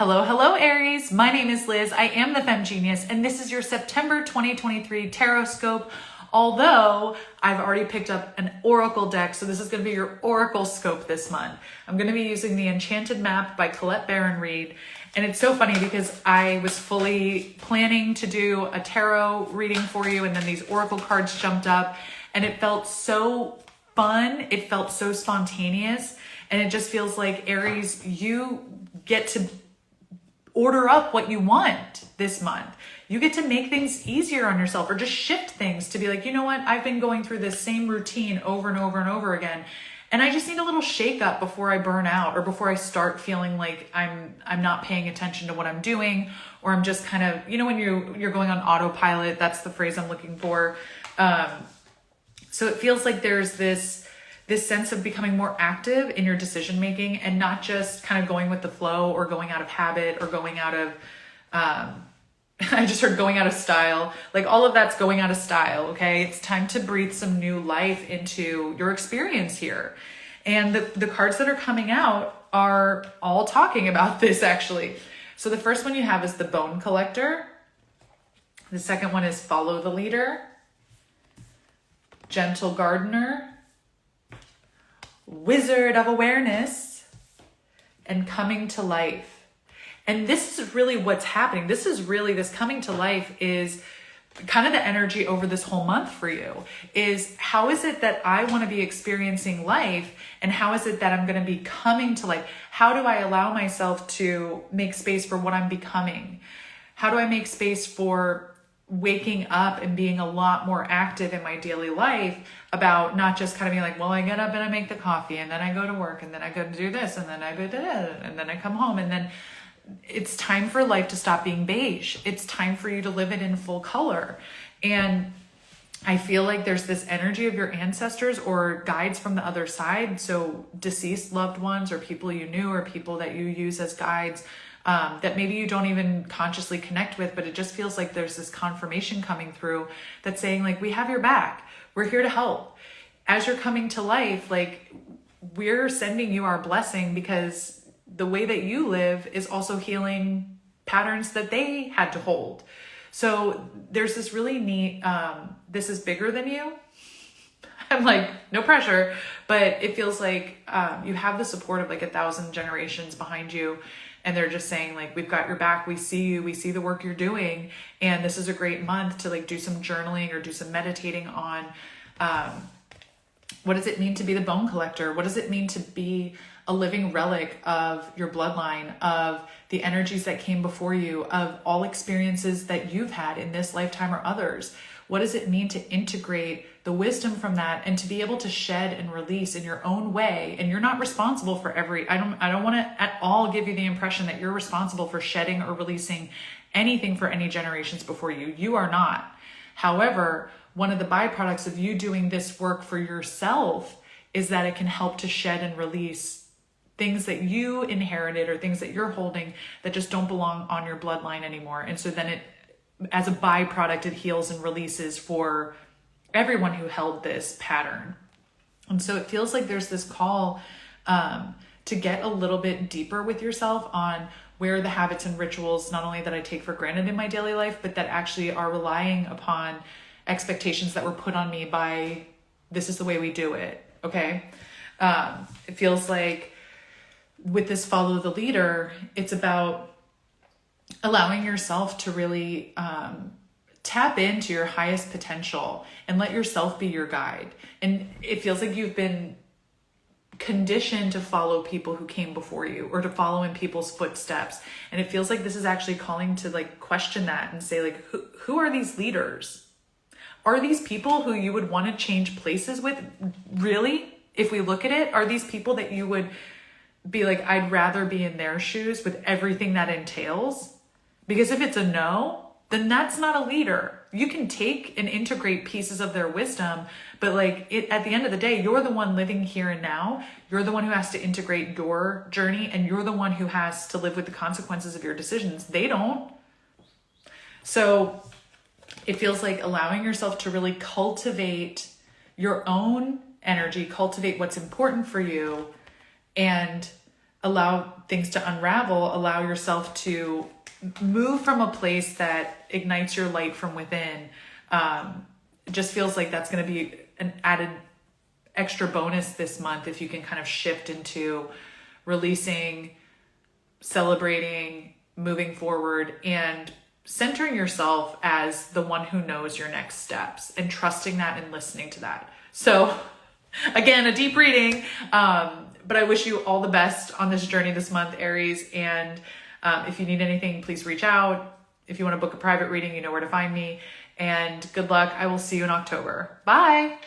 Hello, hello, Aries. My name is Liz. I am the Femme Genius, and this is your September 2023 Tarotscope. Although I've already picked up an Oracle deck, so this is going to be your Oracle scope this month. I'm going to be using the Enchanted Map by Colette Baron Reid. And it's so funny because I was fully planning to do a tarot reading for you, and then these Oracle cards jumped up, and it felt so fun. It felt so spontaneous, and it just feels like, Aries, you get to order up what you want this month. You get to make things easier on yourself, or just shift things to be like, you know what? I've been going through this same routine over and over and over again, and I just need a little shake up before I burn out, or before I start feeling like I'm not paying attention to what I'm doing, or I'm just kind of, when you're going on autopilot. That's the phrase I'm looking for. So it feels like there's this sense of becoming more active in your decision making, and not just kind of going with the flow, or going out of habit, or going out of I just heard going out of style. Like, all of that's going out of style. Okay, it's time to breathe some new life into your experience here. And the cards that are coming out are all talking about this, actually. So the first one you have is the Bone Collector. The second one is Follow the Leader, Gentle Gardener, Wizard of Awareness, and Coming to Life. And this is really what's happening. This coming to life is kind of the energy over this whole month for you. Is how is it that I want to be experiencing life, and how is it that I'm going to be coming to life? How do I allow myself to make space for what I'm becoming? How do I make space for waking up and being a lot more active in my daily life, about not just kind of being like, well, I get up and I make the coffee, and then I go to work, and then I go to do this, and then I come home, and then it's time for life to stop being beige. It's time for you to live it in full color. And I feel like there's this energy of your ancestors or guides from the other side. So deceased loved ones, or people you knew, or people that you use as guides, that maybe you don't even consciously connect with, but it just feels like there's this confirmation coming through that's saying, like, we have your back. We're here to help. As you're coming to life, like, we're sending you our blessing, because the way that you live is also healing patterns that they had to hold. So there's this really neat, this is bigger than you. I'm like, no pressure, but it feels like you have the support of like 1,000 generations behind you. And they're just saying, like, we've got your back. We see you. We see the work you're doing. And this is a great month to like do some journaling or do some meditating on what does it mean to be the Bone Collector? What does it mean to be a living relic of your bloodline, of the energies that came before you, of all experiences that you've had in this lifetime or others? What does it mean to integrate the wisdom from that, and to be able to shed and release in your own way? And you're not responsible for I don't want to at all give you the impression that you're responsible for shedding or releasing anything for any generations before you. You are not. However, one of the byproducts of you doing this work for yourself is that it can help to shed and release things that you inherited, or things that you're holding that just don't belong on your bloodline anymore. And so then it, as a byproduct, it heals and releases for everyone who held this pattern. And so it feels like there's this call to get a little bit deeper with yourself on where the habits and rituals, not only that I take for granted in my daily life, but that actually are relying upon expectations that were put on me by, this is the way we do it. Okay. It feels like with this Follow the Leader, it's about allowing yourself to really tap into your highest potential and let yourself be your guide. And it feels like you've been conditioned to follow people who came before you, or to follow in people's footsteps. And it feels like this is actually calling to like question that and say, like, who are these leaders? Are these people who you would want to change places with? Really? If we look at it, are these people that you would be like, I'd rather be in their shoes with everything that entails? Because if it's a no, then that's not a leader. You can take and integrate pieces of their wisdom, but like at the end of the day, you're the one living here and now. You're the one who has to integrate your journey, and you're the one who has to live with the consequences of your decisions. They don't. So it feels like allowing yourself to really cultivate your own energy, cultivate what's important for you, and allow things to unravel, allow yourself to move from a place that ignites your light from within. It just feels like that's going to be an added extra bonus this month if you can kind of shift into releasing, celebrating, moving forward, and centering yourself as the one who knows your next steps and trusting that and listening to that. So again, a deep reading, but I wish you all the best on this journey this month, Aries. And if you need anything, please reach out. If you want to book a private reading, you know where to find me. And good luck. I will see you in October. Bye.